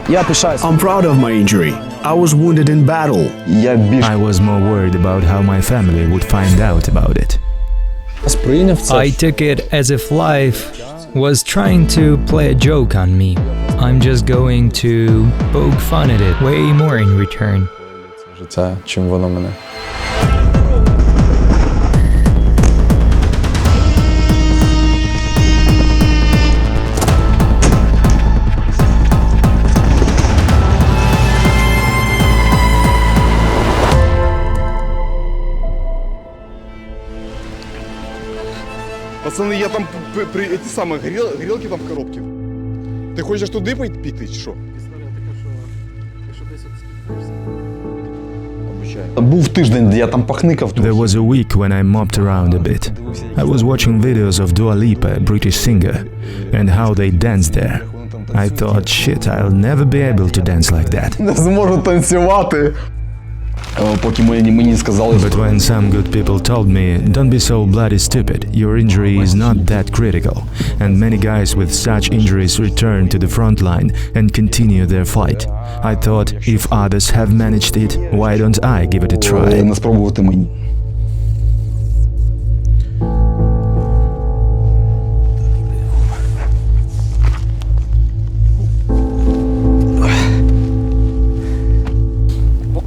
I'm proud of my injury. I was wounded in battle. I was more worried about how my family would find out about it. I took it as if life was trying to play a joke on me. I'm just going to poke fun at it way more in return. Життя, чим воно мене. Пацани, я там ті самі горілки там в коробці. Ти хочеш туди піти, чи що? Був тиждень, де я там пахникав. There was a week when I mopped around a bit. I was watching videos of Dua Lipa, British singer, and how they dance there. I thought, shit, I'll never be able to dance like that. Не зможу танцювати. Поки мені сказали, But when some good people told me, don't be so bloody stupid, your injury is not that critical, and many guys with such injuries return to the front line and continue their fight, I thought, if others have managed it, why don't I give it a try? не спробувати мені.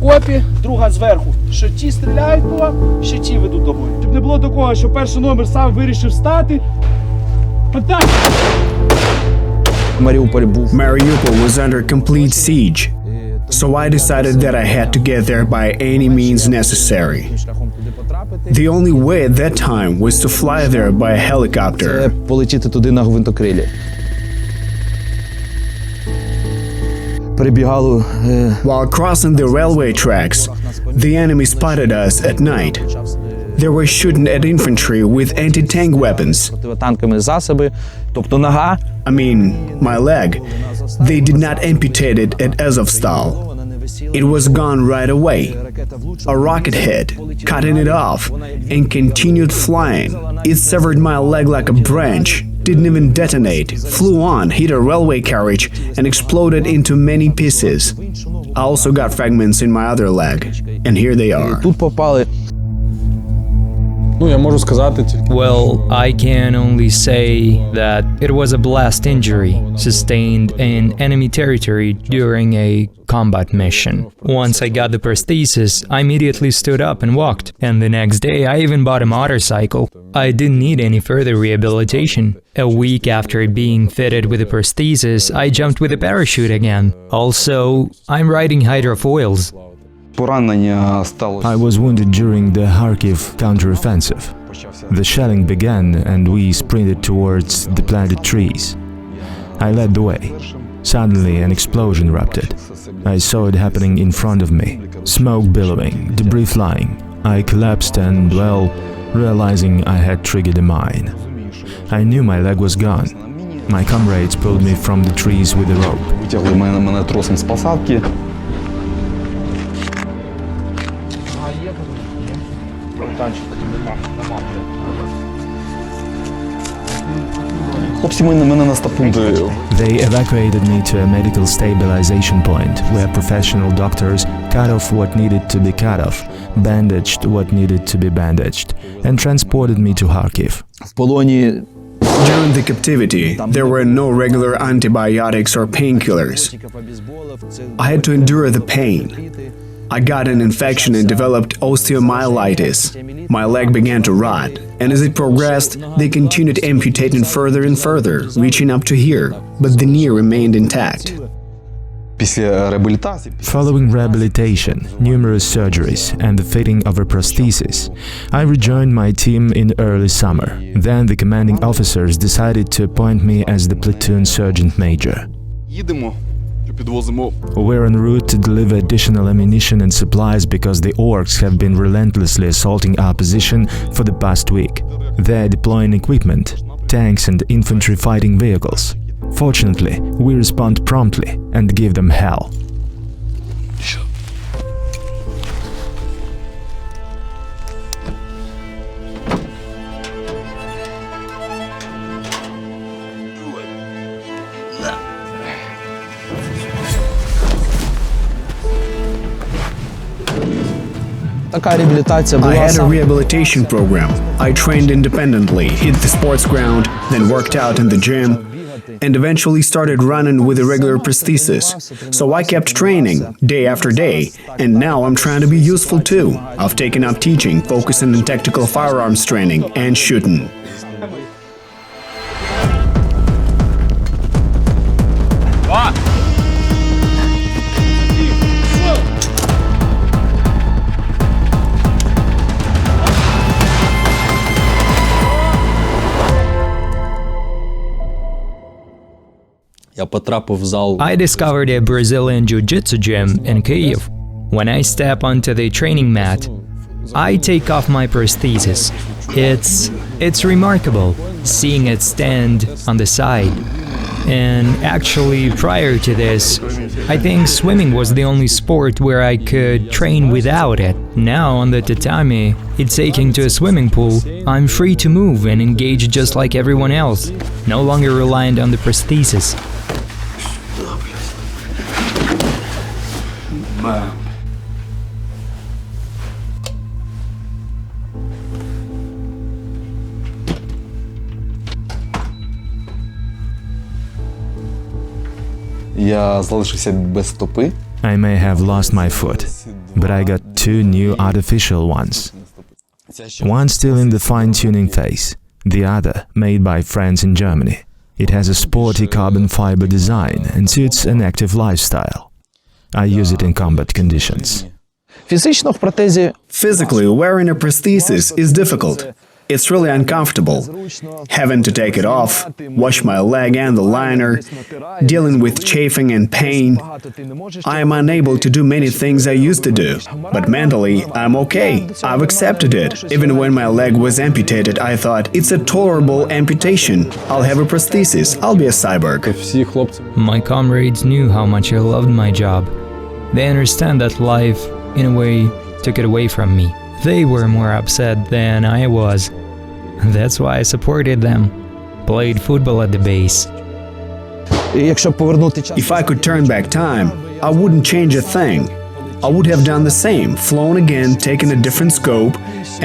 Копі, друга зверху. Що ті стріляють по, що ті ведуть до бою. Щоб не було такого, що перший номер сам вирішив стати. Атак! Mariupol was under complete siege, so I decided that I had to get there by any means necessary. The only way at that time was to fly there by a helicopter. Полетіти туди на гвинтокрилі. While crossing the railway tracks, the enemy spotted us at night. They were shooting at infantry with anti-tank weapons. Противотанкові засоби, тобто нога. I mean, my leg. They did not amputate it at Azovstal. It was gone right away. A rocket hit, cutting it off, and continued flying. It severed my leg like a branch. Didn't even detonate, flew on, hit a railway carriage, and exploded into many pieces. I also got fragments in my other leg, and here they are. Тут попали. Ну, я можу сказати тільки. Well, I can only say that it was a blast injury sustained in enemy territory during a combat mission. Once I got the prosthesis, I immediately stood up and walked, and the next day I even bought a motorcycle. I didn't need any further rehabilitation. A week after being fitted with a prosthesis, I jumped with a parachute again. Also, I'm riding hydrofoils. Поранення сталося. I was wounded during the Kharkiv counteroffensive. The shelling began and we sprinted towards the planted trees. I led the way. Suddenly an explosion erupted. I saw it happening in front of me. Smoke billowing, debris flying. I collapsed and, well, realizing I had triggered a mine. I knew my leg was gone. My comrades pulled me from the trees with a rope. Витягли мене тросом з посадки. Хлопці мене на стапунти. They evacuated me to a medical stabilization point where professional doctors cut off what needed to be cut off, bandaged what needed to be bandaged, and transported me to Kharkiv. В полоні. During the captivity, there were no regular antibiotics or painkillers. I had to endure the pain. I got an infection and developed osteomyelitis. My leg began to rot, and as it progressed, they continued amputating further and further, reaching up to here, but the knee remained intact. Following rehabilitation, numerous surgeries, and the fitting of a prosthesis, I rejoined my team in early summer. Then the commanding officers decided to appoint me as the platoon sergeant major. We're en route to deliver additional ammunition and supplies because the orcs have been relentlessly assaulting our position for the past week. They're deploying equipment, tanks and infantry fighting vehicles. Fortunately, we respond promptly and give them hell. Така реабілітація I була had a саме. rehabilitation program. I trained independently, hit the sports ground, then worked out in the gym, and eventually started running with a regular prosthesis. So I kept training day after day, and now I'm trying to be useful too. I've taken up teaching, focusing on tactical firearms training and shooting. Я потрапив в зал. I discovered a Brazilian jiu-jitsu gym in Kyiv. When I step onto the training mat, I take off my prosthesis. It's remarkable seeing it stand on the side. And actually, prior to this, I think swimming was the only sport where I could train without it. Now, on the tatami, it's taking to a swimming pool, I'm free to move and engage just like everyone else, no longer reliant on the prosthesis. Я залишився без стопи. I may have lost my foot, but I got two new artificial ones. One still in the fine-tuning phase, the other made by friends in Germany. It has a sporty carbon fiber design and suits an active lifestyle. I use it in combat conditions. Фізично в протезі Physically, wearing a prosthesis is difficult. It's really uncomfortable. Having to take it off, wash my leg and the liner, dealing with chafing and pain. I am unable to do many things I used to do. But mentally, I'm okay. I've accepted it. Even when my leg was amputated, I thought, it's a tolerable amputation. I'll have a prosthesis. I'll be a cyborg. Всі хлопці. My comrades knew how much I loved my job. They understand that life, in a way, took it away from me. They were more upset than I was. That's why I supported them. Played football at the base. І якщо повернути час, If I could turn back time, I wouldn't change a thing. I would have done the same, flown again, taken a different scope,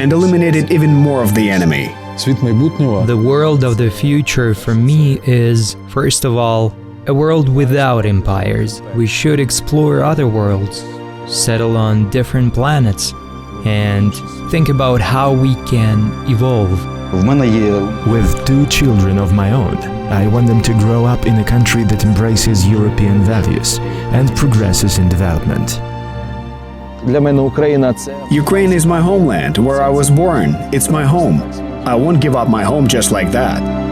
and eliminated even more of the enemy. Світ майбутнього. The world of the future for me is, first of all, a world without empires. We should explore other worlds, settle on different planets, and think about how we can evolve. В мене є With two children of my own, I want them to grow up in a country that embraces European values and progresses in development. для мене Україна це Ukraine is my homeland, where I was born. It's my home. I won't give up my home just like that.